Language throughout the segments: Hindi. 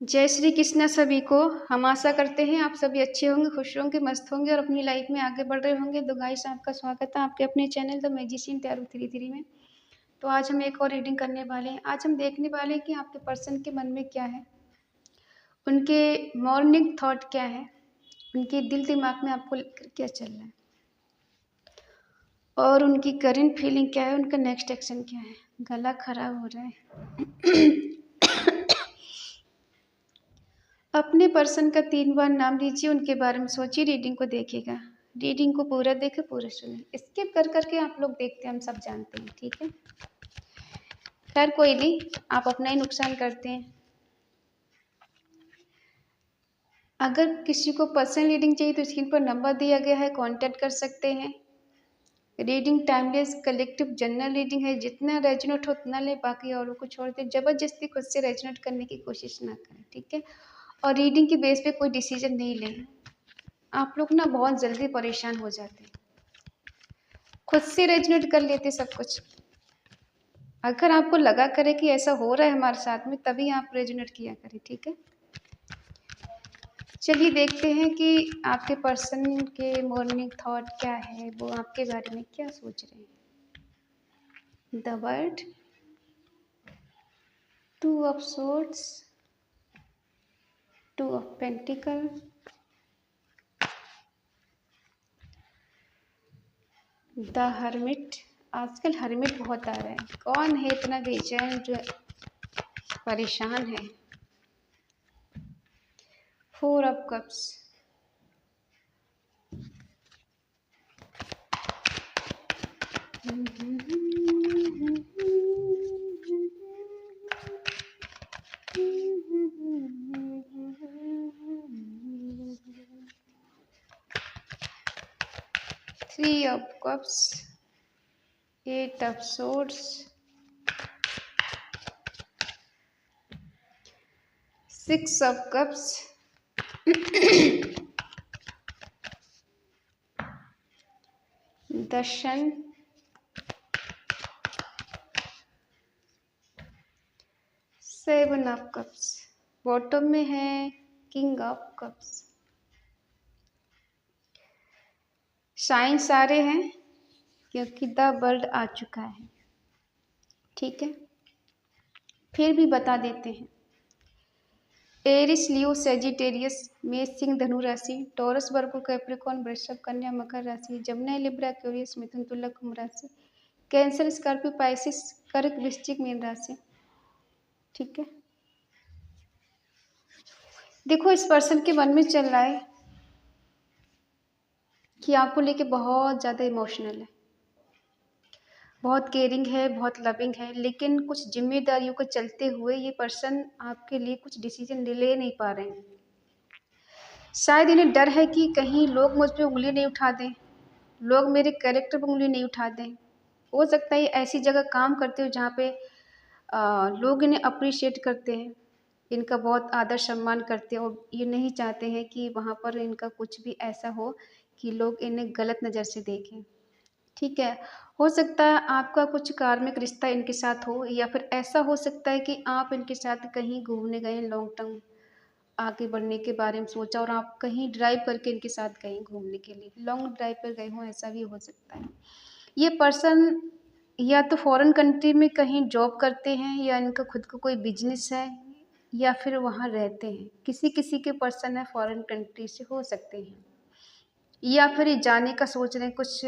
जय श्री कृष्णा सभी को। हम आशा करते हैं आप सभी अच्छे होंगे, खुश होंगे, मस्त होंगे और अपनी लाइफ में आगे बढ़ रहे होंगे। तो गाइस, आपका स्वागत है आपके अपने चैनल द मैजिशियन टैरो 33 में। तो आज हम एक और रीडिंग करने वाले हैं। आज हम देखने वाले हैं कि आपके पर्सन के मन में क्या है, उनके मॉर्निंग थॉट क्या है, उनके दिल दिमाग में आपको लेकर क्या चल रहा है और उनकी करंट फीलिंग क्या है, उनका नेक्स्ट एक्शन क्या है। गला खराब हो रहा है। अपने पर्सन का 3 बार नाम लीजिए, उनके बारे में सोचिए, रीडिंग को देखिएगा। रीडिंग को पूरा देखे, पूरा सुने, स्किप कर करके आप लोग देखते हैं, हम सब जानते हैं, ठीक है। खैर कोई नहीं, आप अपना ही नुकसान करते हैं। अगर किसी को पर्सनल रीडिंग चाहिए तो स्क्रीन पर नंबर दिया गया है, कांटेक्ट कर सकते हैं। Reading timeless collective general reading है, जितना रेजोनेट हो उतना ले, बाकी औरों को छोड़ दे। जबरदस्ती खुद से रेजोनेट करने की कोशिश ना करें, ठीक है। और रीडिंग की बेस पे कोई डिसीजन नहीं लें। आप लोग ना बहुत जल्दी परेशान हो जाते हैं, खुद से रेजोनेट कर लेते सब कुछ। अगर आपको लगा करे कि ऐसा हो रहा है हमारे साथ में, तभी आप रेजोनेट किया करें, ठीक है। चलिए देखते हैं कि आपके पर्सन के मॉर्निंग थॉट क्या है, वो आपके बारे में क्या सोच रहे हैं। The world, 2 of swords, 2 of pentacle, the hermit. आजकल हर्मिट बहुत आ रहा है। कौन है इतना बेचैन जो परेशान है। 4 of cups, 3 of cups, 8 of swords, 6 of cups, the sun, 7 of cups. Bottom में है किंग ऑफ कप्स। साइन सारे हैं क्योंकि द वर्ल्ड आ चुका है, ठीक है। फिर भी बता देते हैं। एरिस, लियो, सेजिटेरियस, मेष, सिंह, धनु राशि, टॉरस, वर्गो, कैप्रिकॉर्न, वृषभ, कन्या, मकर राशि, जमुना, लिब्रा, एक्वेरियस, मिथुन, तुला, कुंभ राशि, कैंसर, स्कॉर्पियो, पाइसिस, कर्क, वृश्चिक, मीन राशि, ठीक है। देखो, इस पर्सन के मन में चल रहा है कि आपको लेके बहुत ज़्यादा इमोशनल है, बहुत केयरिंग है, बहुत लविंग है, लेकिन कुछ जिम्मेदारियों को चलते हुए ये पर्सन आपके लिए कुछ डिसीजन ले नहीं पा रहे हैं। शायद इन्हें डर है कि कहीं लोग मुझ पे उंगली नहीं उठा दें, लोग मेरे कैरेक्टर पर उंगली नहीं उठा दें। हो सकता है ये ऐसी जगह काम करते हो जहाँ पे लोग इन्हें अप्रिशिएट करते हैं, इनका बहुत आदर सम्मान करते हैं और ये नहीं चाहते हैं कि वहाँ पर इनका कुछ भी ऐसा हो कि लोग इन्हें गलत नज़र से देखें, ठीक है। हो सकता है आपका कुछ कार्मिक रिश्ता इनके साथ हो, या फिर ऐसा हो सकता है कि आप इनके साथ कहीं घूमने गए, लॉन्ग टर्म आगे बढ़ने के बारे में सोचा और आप कहीं ड्राइव करके इनके साथ गए घूमने के लिए, लॉन्ग ड्राइव पर गए हों, ऐसा भी हो सकता है। ये पर्सन या तो फॉरेन कंट्री में कहीं जॉब करते हैं, या इनका खुद का कोई बिजनेस है, या फिर वहाँ रहते हैं। किसी किसी के पर्सन है फॉरेन कंट्री से हो सकते हैं, या फिर ये जाने का सोच रहे हैं कुछ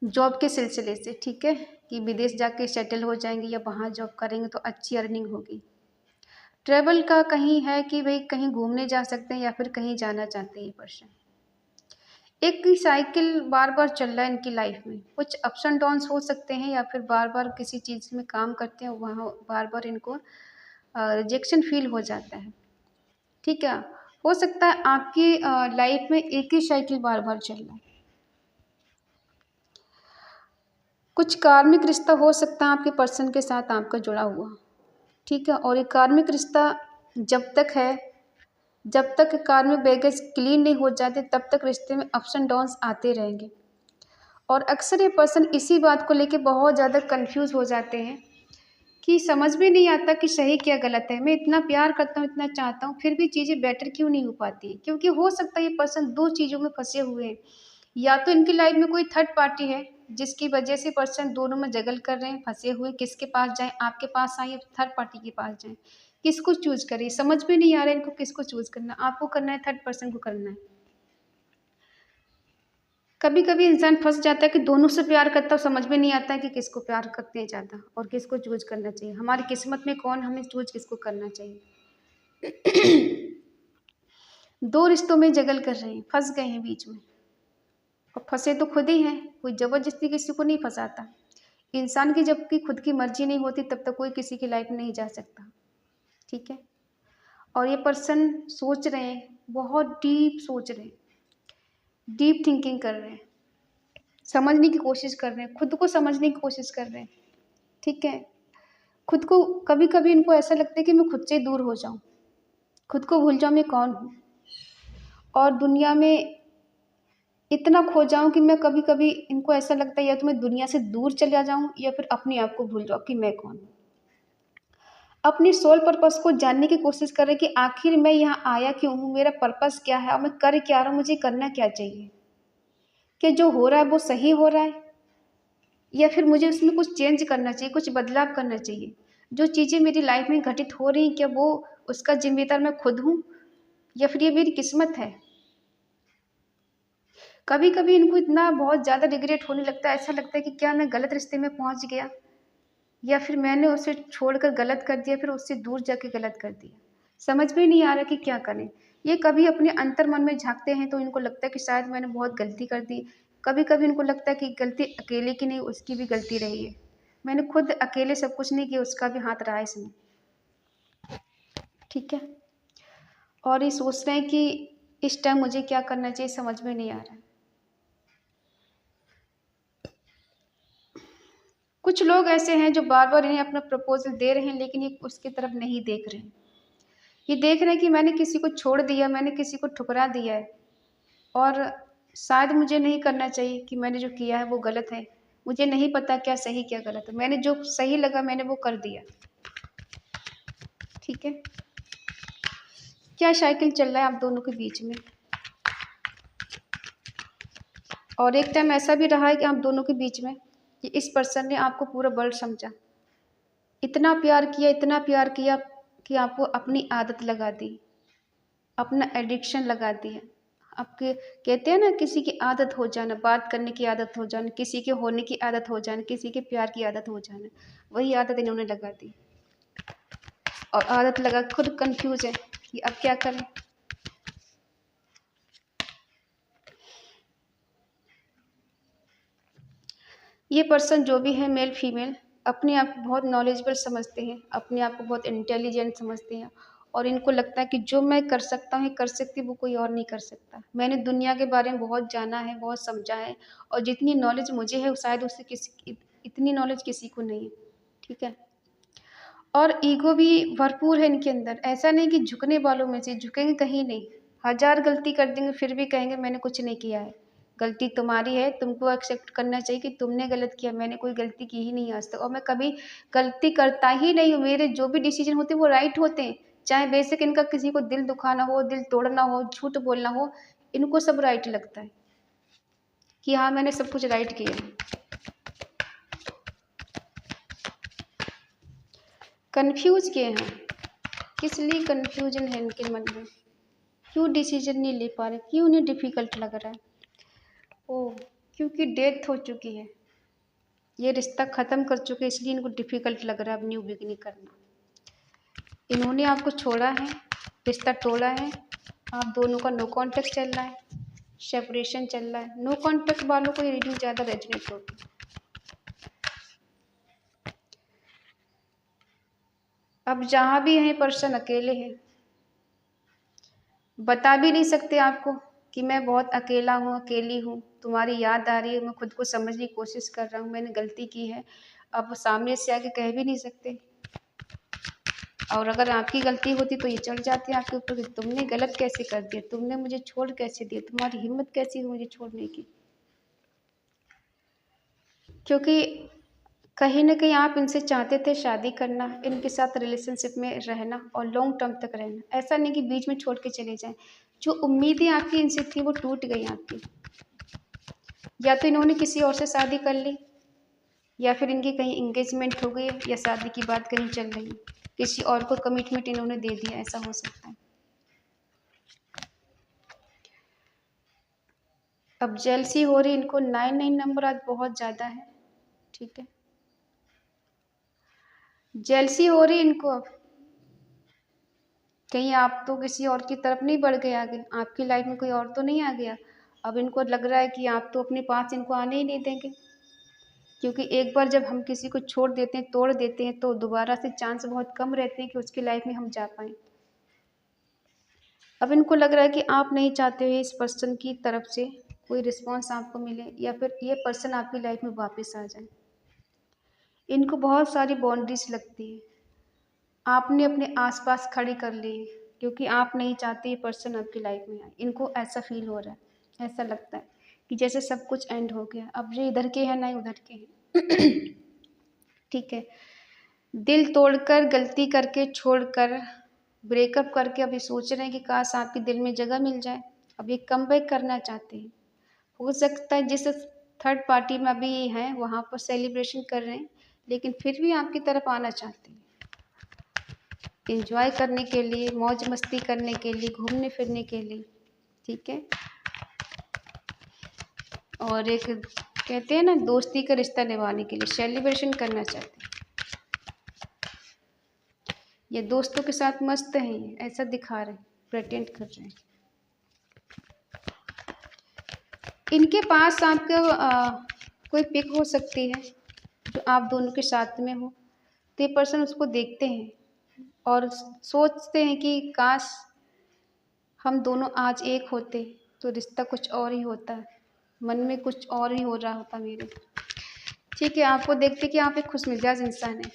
जॉब के सिलसिले से, ठीक है, कि विदेश जाके सेटल हो जाएंगे या वहाँ जॉब करेंगे तो अच्छी अर्निंग होगी। ट्रैवल का कहीं है कि भाई कहीं घूमने जा सकते हैं या फिर कहीं जाना चाहते हैं ये पर्सन। एक ही साइकिल बार बार चल रहा है इनकी लाइफ में, कुछ अप्स एंड डाउन्स हो सकते हैं, या फिर बार बार किसी चीज़ में काम करते हैं वहाँ बार बार इनको रिजेक्शन फील हो जाता है, ठीक है। हो सकता है आपकी लाइफ में एक ही साइकिल बार बार चल रहा है। कुछ कार्मिक रिश्ता हो सकता है आपके पर्सन के साथ आपका जुड़ा हुआ, ठीक है। और ये कार्मिक रिश्ता जब तक है, जब तक कार्मिक बैगेज क्लीन नहीं हो जाते तब तक रिश्ते में अप्स एंड डाउन्स आते रहेंगे। और अक्सर ये पर्सन इसी बात को लेके बहुत ज़्यादा कंफ्यूज हो जाते हैं कि समझ में नहीं आता कि सही क्या गलत है। मैं इतना प्यार करता हूँ, इतना चाहता हूँ, फिर भी चीज़ें बेटर क्यों नहीं हो पाती। क्योंकि हो सकता है ये पर्सन दो चीज़ों में फंसे हुए हैं। या तो इनकी लाइफ में कोई थर्ड पार्टी है जिसकी वजह से पर्सन दोनों में जगल कर रहे हैं, फंसे हुए, किसके पास जाएं, आपके पास आए या थर्ड पार्टी के पास जाएं, किसको चूज करें। समझ में नहीं आ रहा है इनको किसको चूज करना, आपको करना है, थर्ड पर्सन को करना है। कभी कभी इंसान फंस जाता है कि दोनों से प्यार करता है, समझ में नहीं आता है कि किसको प्यार करते हैं ज़्यादा और किसको चूज करना चाहिए। हमारी किस्मत में कौन, हमें चूज किसको करना चाहिए। दो रिश्तों में जगल कर रहे हैं, फंस गए हैं बीच में, और फंसे तो खुद ही हैं। कोई जबरदस्ती किसी को नहीं फंसाता। इंसान की जब की खुद की मर्जी नहीं होती तब तक कोई किसी की लाइफ में नहीं जा सकता। ठीक है। और ये पर्सन सोच रहे हैं, बहुत डीप सोच रहे हैं, डीप थिंकिंग कर रहे हैं, समझने की कोशिश कर रहे हैं, खुद को समझने की कोशिश कर रहे हैं। ठीक है। खुद को कभी कभी इनको ऐसा लगता है कि मैं खुद से दूर हो जाऊं, खुद को भूल जाऊं मैं कौन हूं, और दुनिया में इतना खो जाऊं कि मैं कभी कभी इनको ऐसा लगता है या तो मैं दुनिया से दूर चला जाऊं या फिर अपने आप को भूल जाऊं कि मैं कौन हूं। अपनी सोल पर्पस को जानने की कोशिश कर रहे कि आखिर मैं यहाँ आया क्यों हूँ, मेरा पर्पस क्या है और मैं कर क्या रहा हूँ, मुझे करना क्या चाहिए। कि जो हो रहा है वो सही हो रहा है या फिर मुझे उसमें कुछ चेंज करना चाहिए, कुछ बदलाव करना चाहिए। जो चीज़ें मेरी लाइफ में घटित हो रही हैं क्या वो उसका जिम्मेदार मैं खुद हूँ या फिर ये मेरी किस्मत है। कभी कभी इनको इतना बहुत ज़्यादा रिग्रेट होने लगता है, ऐसा लगता है कि क्या मैं गलत रिश्ते में पहुँच गया या फिर मैंने उसे छोड़कर गलत कर दिया, फिर उससे दूर जाके गलत कर दिया। समझ में नहीं आ रहा कि क्या करें। ये कभी अपने अंतर मन में झांकते हैं तो इनको लगता है कि शायद मैंने बहुत गलती कर दी। कभी कभी इनको लगता है कि गलती अकेले की नहीं, उसकी भी गलती रही है, मैंने खुद अकेले सब कुछ नहीं किया, उसका भी हाथ रहा है इसमें। ठीक है। और ये सोच रहे हैं कि इस टाइम मुझे क्या करना चाहिए, समझ में नहीं आ रहा है। कुछ लोग ऐसे हैं जो बार बार इन्हें अपना प्रपोजल दे रहे हैं लेकिन ये उसकी तरफ नहीं देख रहे हैं। ये देख रहे हैं कि मैंने किसी को छोड़ दिया, मैंने किसी को ठुकरा दिया है, और शायद मुझे नहीं करना चाहिए, कि मैंने जो किया है वो गलत है। मुझे नहीं पता क्या सही क्या गलत है, मैंने जो सही लगा मैंने वो कर दिया। ठीक है। क्या साइकिल चल रहा है आप दोनों के बीच में। और एक टाइम ऐसा भी रहा है कि आप दोनों के बीच में कि इस पर्सन ने आपको पूरा वर्ल्ड समझा, इतना प्यार किया, इतना प्यार किया कि आपको अपनी आदत लगा दी, अपना एडिक्शन लगा दिया। आपके कहते हैं ना, किसी की आदत हो जाना, बात करने की आदत हो जाना, किसी के होने की आदत हो जाना, किसी के प्यार की आदत हो जाना, वही आदत इन्होंने लगा दी। और आदत लगा खुद कंफ्यूज है कि अब क्या करें। ये पर्सन जो भी है, मेल फीमेल, अपने आप को बहुत नॉलेजेबल समझते हैं, अपने आप को बहुत इंटेलिजेंट समझते हैं, और इनको लगता है कि जो मैं कर सकता हूँ, कर सकती, वो कोई और नहीं कर सकता। मैंने दुनिया के बारे में बहुत जाना है, बहुत समझा है, और जितनी नॉलेज मुझे है शायद उससे किसी इतनी नॉलेज किसी को नहीं है। ठीक है। और ईगो भी भरपूर है इनके अंदर। ऐसा नहीं कि झुकने वालों में से, झुकेंगे कहीं नहीं। हजार गलती कर देंगे फिर भी कहेंगे मैंने कुछ नहीं किया है। गलती तुम्हारी है, तुमको एक्सेप्ट करना चाहिए कि तुमने गलत किया, मैंने कोई गलती की ही नहीं आज तक, और मैं कभी गलती करता ही नहीं हूँ। मेरे जो भी डिसीजन होते हैं वो राइट होते हैं, चाहे बेशक इनका किसी को दिल दुखाना हो, दिल तोड़ना हो, झूठ बोलना हो, इनको सब राइट लगता है कि हाँ मैंने सब कुछ राइट किया है। कन्फ्यूज किए हैं, किस लिए कन्फ्यूजन है इनके मन में, क्यों डिसीजन नहीं ले पा रहे, क्यों उन्हें डिफ़िकल्ट लग रहा है। ओह, क्योंकि डेथ हो चुकी है, ये रिश्ता ख़त्म कर चुके हैं, इसलिए इनको डिफ़िकल्ट लग रहा है अब न्यू बिगिनिंग करना। इन्होंने आपको छोड़ा है, रिश्ता तोड़ा है, आप दोनों का नो कॉन्टैक्ट चल रहा है, सेपरेशन चल रहा है। नो कॉन्टैक्ट वालों को ये रीडिंग ज़्यादा रेजोनेट होगी। अब जहाँ भी हैं पर्सन अकेले हैं, बता भी नहीं सकते आपको कि मैं बहुत अकेला हूँ, अकेली हूँ, तुम्हारी याद आ रही है, मैं खुद को समझने की कोशिश कर रहा हूँ, मैंने गलती की है। अब सामने से आके कह भी नहीं सकते, और अगर आपकी गलती होती तो ये चढ़ जाते आपके ऊपर कि तुमने गलत कैसे कर दिया, तुमने मुझे छोड़ कैसे दिया, तुम्हारी हिम्मत कैसी हुई मुझे छोड़ने की। क्योंकि कहीं न कहीं आप इनसे चाहते थे शादी करना, इनके साथ रिलेशनशिप में रहना और लॉन्ग टर्म तक रहना। ऐसा नहीं कि बीच में छोड़ के चले जाएँ। जो उम्मीदें आपकी इनसे थी वो टूट गई आपकी। या तो इन्होंने किसी और से शादी कर ली, या फिर इनकी कहीं एंगेजमेंट हो गई, या शादी की बात कहीं चल रही है। किसी और को कमिटमेंट इन्होंने दे दिया, ऐसा हो सकता है। अब जेलसी हो रही इनको, 9 नंबर आज बहुत ज़्यादा है, ठीक है। जेलसी हो रही इनको अब, कहीं आप तो किसी और की तरफ नहीं बढ़ गए आगे, आपकी लाइफ में कोई और तो नहीं आ गया। अब इनको लग रहा है कि आप तो अपने पास इनको आने ही नहीं देंगे, क्योंकि एक बार जब हम किसी को छोड़ देते हैं, तोड़ देते हैं, तो दोबारा से चांस बहुत कम रहते हैं कि उसकी लाइफ में हम जा पाएँ। अब इनको लग रहा है कि आप नहीं चाहते हो इस पर्सन की तरफ से कोई रिस्पॉन्स आपको मिले, या फिर ये पर्सन आपकी लाइफ में वापस आ जाए। इनको बहुत सारी बाउंड्रीज लगती है, आपने अपने आसपास खड़ी कर ली है, क्योंकि आप नहीं चाहते ये पर्सन आपकी लाइफ में आए। इनको ऐसा फील हो रहा है, ऐसा लगता है कि जैसे सब कुछ एंड हो गया, अब ये इधर के हैं ना उधर के हैं। ठीक है, दिल तोड़कर, गलती करके, छोड़कर, ब्रेकअप करके अभी सोच रहे हैं कि काश आपके दिल में जगह मिल जाए। अब ये कमबैक करना चाहते हैं। हो सकता है जिस थर्ड पार्टी में अभी ये हैं वहाँ पर सेलिब्रेशन कर रहे हैं, लेकिन फिर भी आपकी तरफ आना चाहते हैं, एंजॉय करने के लिए, मौज मस्ती करने के लिए, घूमने फिरने के लिए, ठीक है। और एक कहते हैं ना, दोस्ती का रिश्ता निभाने के लिए सेलिब्रेशन करना चाहते हैं। ये दोस्तों के साथ मस्त हैं, ये ऐसा दिखा रहे हैं, प्रेटेंड कर रहे हैं। इनके पास आपका कोई पिक हो सकती है जो आप दोनों के साथ में हो, तो ये पर्सन उसको देखते हैं और सोचते हैं कि काश हम दोनों आज एक होते तो रिश्ता कुछ और ही होता, मन में कुछ और ही हो रहा होता मेरे। ठीक है, आपको देखते कि आप एक खुशमिजाज इंसान हैं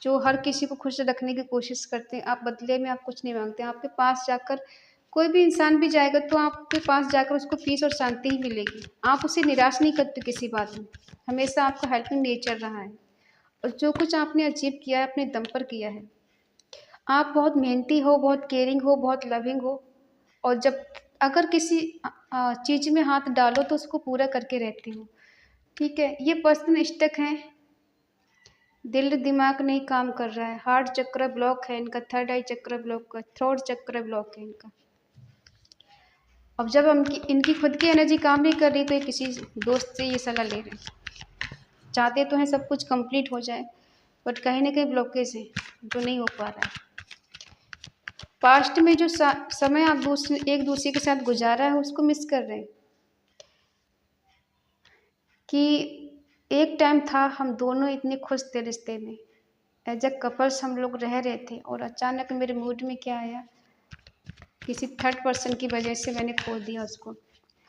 जो हर किसी को खुश रखने की कोशिश करते हैं। आप बदले में आप कुछ नहीं मांगते, आपके पास जाकर कोई भी इंसान भी जाएगा तो आपके पास जाकर उसको पीस और शांति ही मिलेगी। आप उसे निराश नहीं करते किसी बात में, हमेशा आपका हेल्पिंग नेचर रहा है, और जो कुछ आपने अचीव किया है अपने दम पर किया है। आप बहुत मेहनती हो, बहुत केयरिंग हो, बहुत लविंग हो, और जब अगर किसी चीज़ में हाथ डालो तो उसको पूरा करके रहती हो, ठीक है। ये पर्सन स्टक हैं, दिल दिमाग नहीं काम कर रहा है, हार्ट चक्र ब्लॉक है इनका, थर्ड आई चक्र ब्लॉक है, थ्रोट चक्र ब्लॉक है इनका। अब जब इनकी खुद की एनर्जी काम नहीं कर रही तो ये किसी दोस्त से ये सलाह ले रहे हैं। चाहते तो हैं सब कुछ कंप्लीट हो जाए, बट कहीं ना कहीं ब्लॉकेज है जो नहीं हो पा रहा है। पास्ट में जो समय आप एक दूसरे के साथ गुजारा है उसको मिस कर रहे हैं, कि एक टाइम था हम दोनों इतने खुश थे रिश्ते में, एज अ कपल्स हम लोग रह रहे थे, और अचानक मेरे मूड में क्या आया, किसी थर्ड पर्सन की वजह से मैंने खो दिया उसको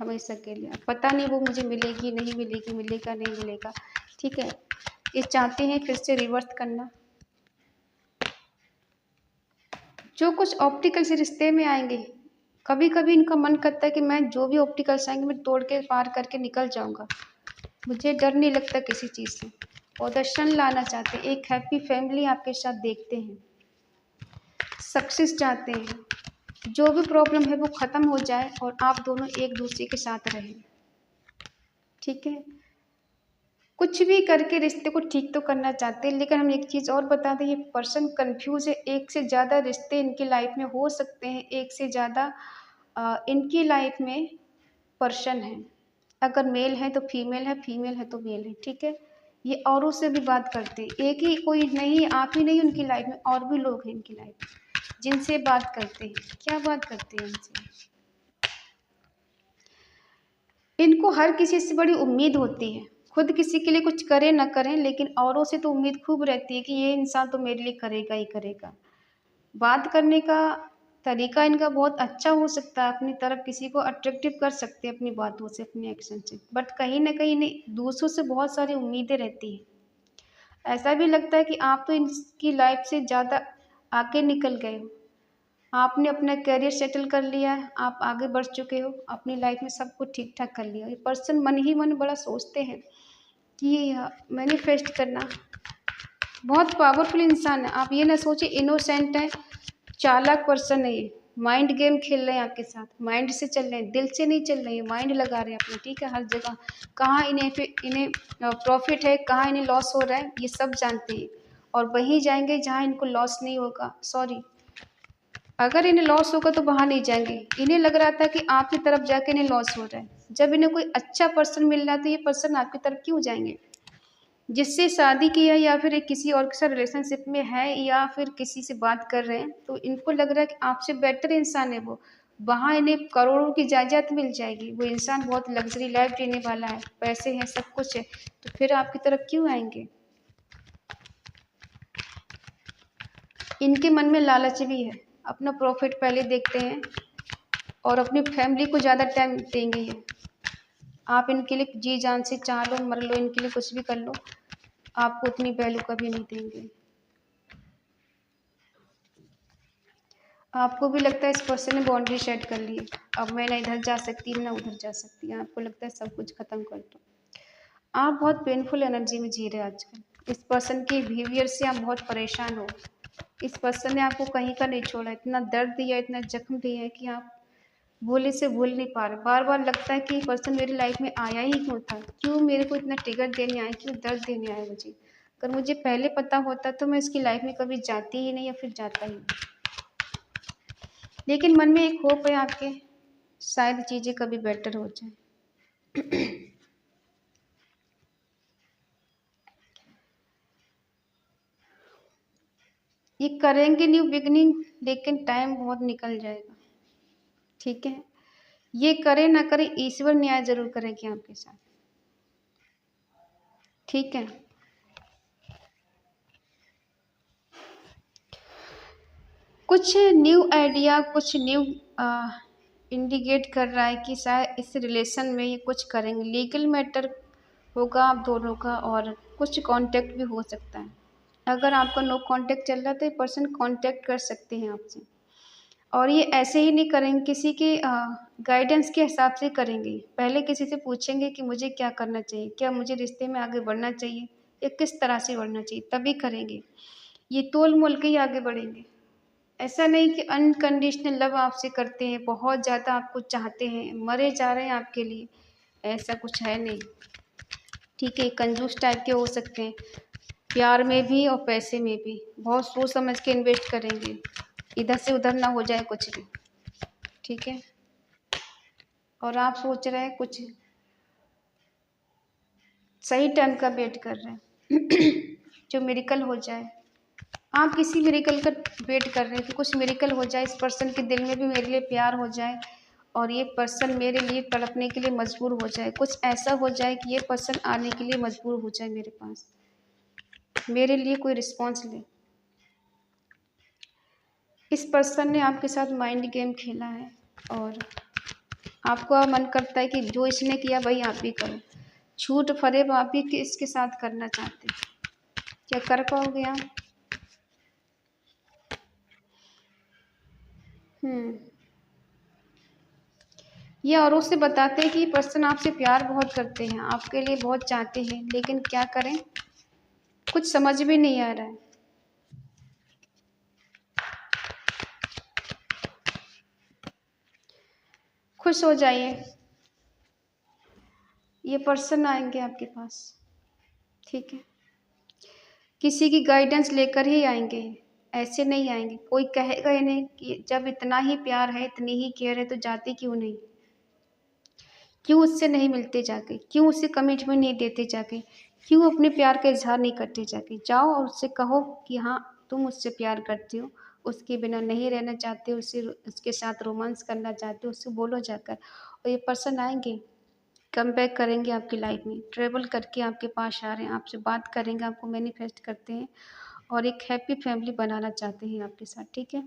हमेशा के लिए। पता नहीं वो मुझे मिलेगी नहीं मिलेगी, मिलेगा नहीं मिलेगा, ठीक है। ये चाहते हैं फिर से रिवर्स करना। जो कुछ ऑप्टिकल से रिश्ते में आएंगे, कभी कभी इनका मन करता है कि मैं जो भी ऑप्टिकल्स आएंगे मैं तोड़ के पार करके निकल जाऊंगा, मुझे डर नहीं लगता किसी चीज़ से। और दर्शन लाना चाहते हैं, एक हैप्पी फैमिली आपके साथ देखते हैं, सक्सेस चाहते हैं, जो भी प्रॉब्लम है वो ख़त्म हो जाए और आप दोनों एक दूसरे के साथ रहें, ठीक है। कुछ भी करके रिश्ते को ठीक तो करना चाहते हैं, लेकिन हम एक चीज़ और बता दें, ये पर्सन कंफ्यूज है। एक से ज़्यादा रिश्ते इनकी लाइफ में हो सकते हैं, एक से ज़्यादा इनकी लाइफ में पर्सन है। अगर मेल है तो फीमेल है, फीमेल है तो मेल है, ठीक है। ये औरों से भी बात करते हैं, एक ही कोई नहीं, आप ही नहीं उनकी लाइफ में, और भी लोग हैं इनकी लाइफ में जिनसे बात करते हैं। क्या बात करते हैं इनसे? इनको हर किसी से बड़ी उम्मीद होती है, खुद किसी के लिए कुछ करें ना करें, लेकिन औरों से तो उम्मीद खूब रहती है कि ये इंसान तो मेरे लिए करेगा ही करेगा। बात करने का तरीका इनका बहुत अच्छा हो सकता है, अपनी तरफ किसी को अट्रैक्टिव कर सकते हैं अपनी बातों से, अपने एक्शन से, बट कहीं ना कहीं इन्हें दूसरों से बहुत सारी उम्मीदें रहती हैं। ऐसा भी लगता है कि आप तो इनकी लाइफ से ज़्यादा आगे निकल गए हो, आपने अपना करियर सेटल कर लिया है, आप आगे बढ़ चुके हो, अपनी लाइफ में सब कुछ ठीक ठाक कर लिया। ये पर्सन मन ही मन बड़ा सोचते हैं कि मैनिफेस्ट करना बहुत पावरफुल इंसान है। आप ये ना सोचिए इनोसेंट है, चालाक पर्सन है ये। माइंड गेम खेल रहे हैं आपके साथ, माइंड से चल रहे हैं, दिल से नहीं चल रहे हैं, माइंड लगा रहे हैं अपना, ठीक है। हर जगह कहाँ इन्हें प्रॉफिट है, कहाँ इन्हें लॉस हो रहा है, ये सब जानते हैं। और वहीं जाएंगे जहाँ इनको लॉस नहीं होगा। सॉरी, अगर इन्हें लॉस होगा तो वहाँ नहीं जाएंगे। इन्हें लग रहा था कि आपकी तरफ जाके इन्हें लॉस हो रहा है। जब इन्हें कोई अच्छा पर्सन मिल रहा है तो ये पर्सन आपकी तरफ क्यों जाएंगे? जिससे शादी की है या फिर एक किसी और के साथ रिलेशनशिप में है या फिर किसी से बात कर रहे हैं, तो इनको लग रहा है कि आपसे बेटर इंसान है वो। वहाँ इन्हें करोड़ों की जायदाद मिल जाएगी, वो इंसान बहुत लग्जरी लाइफ जीने वाला है, पैसे हैं, सब कुछ है, तो फिर आपकी तरफ क्यों आएंगे? इनके मन में लालच भी है, अपना प्रॉफिट पहले देखते हैं और अपनी फैमिली को ज़्यादा टाइम देंगे ये। आप इनके लिए जी जान से चाह लो, मर लो, इनके लिए कुछ भी कर लो, आपको उतनी वैल्यू कभी नहीं देंगे। आपको भी लगता है इस पर्सन ने बाउंड्री सेट कर ली है, अब मैं ना इधर जा सकती ना उधर जा सकती, आपको लगता है सब कुछ खत्म कर दो। आप बहुत पेनफुल एनर्जी में जी रहे हैं आजकल। इस पर्सन के बिहेवियर से आप बहुत परेशान हो। इस पर्सन ने आपको कहीं का नहीं छोड़ा, इतना दर्द दिया, इतना जख्म दिया है कि आप भूले से भूल नहीं पा रहे। बार बार लगता है कि ये पर्सन मेरी लाइफ में आया ही क्यों था, क्यों मेरे को इतना ट्रिगर देने आया, क्यों दर्द देने आया मुझे। अगर मुझे पहले पता होता तो मैं इसकी लाइफ में कभी जाती ही नहीं या फिर जाता ही नहीं। लेकिन मन में एक होप है आपके, शायद चीज़ें कभी बेटर हो जाए। ये करेंगे न्यू बिगनिंग, लेकिन टाइम बहुत निकल जाएगा, ठीक है। ये करे ना करे, ईश्वर न्याय जरूर करेंगे आपके साथ, ठीक है। कुछ न्यू आइडिया, कुछ न्यू इंडिकेट कर रहा है कि शायद इस रिलेशन में ये कुछ करेंगे। लीगल मैटर होगा आप दोनों का, और कुछ कांटेक्ट भी हो सकता है। अगर आपका नो कांटेक्ट चल रहा है तो ये पर्सन कांटेक्ट कर सकते हैं आपसे, और ये ऐसे ही नहीं करेंगे, किसी के गाइडेंस के हिसाब से करेंगे। पहले किसी से पूछेंगे कि मुझे क्या करना चाहिए, क्या मुझे रिश्ते में आगे बढ़ना चाहिए या किस तरह से बढ़ना चाहिए, तभी करेंगे। ये तोल मोल के ही आगे बढ़ेंगे। ऐसा नहीं कि अनकंडीशनल लव आपसे करते हैं, बहुत ज़्यादा आपको चाहते हैं, मरे जा रहे हैं आपके लिए, ऐसा कुछ है नहीं, ठीक है। कंजूस टाइप के हो सकते हैं, प्यार में भी और पैसे में भी बहुत सोच समझ के इन्वेस्ट करेंगे, इधर से उधर ना हो जाए कुछ भी, ठीक है। और आप सोच रहे हैं कुछ सही टाइम का वेट कर रहे हैं जो मिरेकल हो जाए। आप किसी मिरेकल का वेट कर रहे हैं कि कुछ मिरेकल हो जाए, इस पर्सन के दिल में भी मेरे लिए प्यार हो जाए और ये पर्सन मेरे लिए तड़पने के लिए मजबूर हो जाए। कुछ ऐसा हो जाए कि ये पर्सन आने के लिए मजबूर हो जाए मेरे पास, मेरे लिए कोई रिस्पॉन्स ले। इस पर्सन ने आपके साथ माइंड गेम खेला है और आपका मन करता है कि जो इसने किया वही आप भी करो। छूट फरेब आप भी इसके साथ करना चाहते हैं, क्या कर पाओगे आप? ये औरों से बताते हैं कि ये पर्सन आपसे प्यार बहुत करते हैं, आपके लिए बहुत चाहते हैं, लेकिन क्या करें, कुछ समझ में नहीं आ रहा है। खुश हो जाइए, ये पर्सन आएंगे आपके पास, ठीक है। किसी की गाइडेंस लेकर ही आएंगे, ऐसे नहीं आएंगे। कोई कहेगा इन्हें कि जब इतना ही प्यार है, इतनी ही केयर है, तो जाते क्यों नहीं, क्यों उससे नहीं मिलते जाके, क्यों उससे कमिटमेंट नहीं देते जाके, क्यों अपने प्यार का इजहार नहीं करते जाके। जाओ और उससे कहो कि हाँ तुम उससे प्यार करती हो, उसके बिना नहीं रहना चाहते हो, उससे उसके साथ रोमांस करना चाहते हो, उससे बोलो जाकर। और ये पर्सन आएंगे, कम बैक करेंगे आपकी लाइफ में, ट्रेवल करके आपके पास आ रहे हैं, आपसे बात करेंगे, आपको मैनिफेस्ट करते हैं और एक हैप्पी फैमिली बनाना चाहते हैं आपके साथ, ठीक है।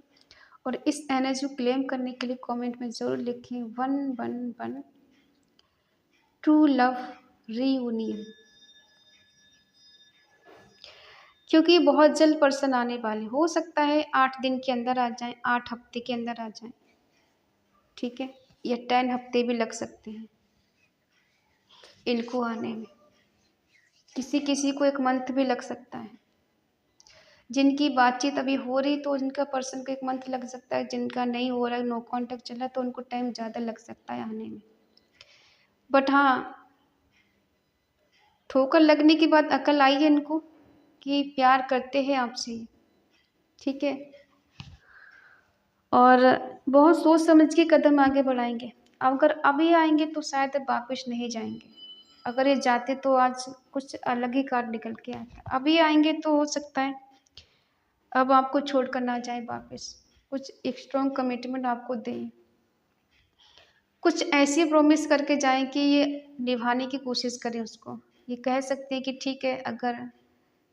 और इस एनर्जी को क्लेम करने के लिए कमेंट में ज़रूर लिखें 111 ट्रू लव रीयूनियन, क्योंकि बहुत जल्द पर्सन आने वाले, हो सकता है 8 दिन के अंदर आ जाएं, 8 हफ्ते के अंदर आ जाएं, ठीक है, या 10 हफ्ते भी लग सकते हैं इनको आने में। किसी किसी को 1 मंथ भी लग सकता है। जिनकी बातचीत अभी हो रही तो उनका पर्सन को 1 मंथ लग सकता है, जिनका नहीं हो रहा है, नो कॉन्टैक्ट चल रहा है तो उनको टाइम ज़्यादा लग सकता है आने में। बट हाँ, ठोकर लगने के बाद अकल आई है इनको कि प्यार करते हैं आपसे ये, ठीक है? और बहुत सोच समझ के कदम आगे बढ़ाएँगे। अगर अभी आएँगे तो शायद वापस नहीं जाएँगे। अगर ये जाते तो आज कुछ अलग ही कार्ड निकल के आता। अभी आएँगे तो हो सकता है अब आपको छोड़कर ना जाएँ वापस। कुछ एक स्ट्रॉन्ग कमिटमेंट आपको दें। कुछ ऐसी प्रॉमिस करके जाएँ कि ये निभाने की कोशिश करें उसको। ये कह सकते हैं कि ठीक है, अगर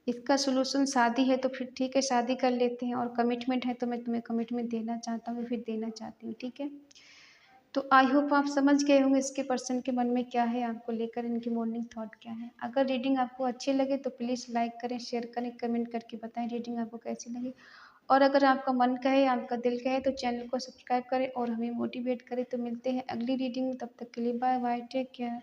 इसका सॉल्यूशन शादी है तो फिर ठीक है, शादी कर लेते हैं, और कमिटमेंट है तो मैं तुम्हें कमिटमेंट देना चाहता हूँ, फिर देना चाहती हूँ, ठीक है? तो आई होप आप समझ गए होंगे इसके पर्सन के मन में क्या है, आपको लेकर इनकी मॉर्निंग थॉट क्या है। अगर रीडिंग आपको अच्छी लगे तो प्लीज़ लाइक करें, शेयर करें, कमेंट करके बताएं रीडिंग आपको कैसी लगी। और अगर आपका मन कहे, आपका दिल कहे तो चैनल को सब्सक्राइब करें और हमें मोटिवेट करें। तो मिलते हैं अगली रीडिंग में, तब तक के लिए बाय बाय, टेक केयर।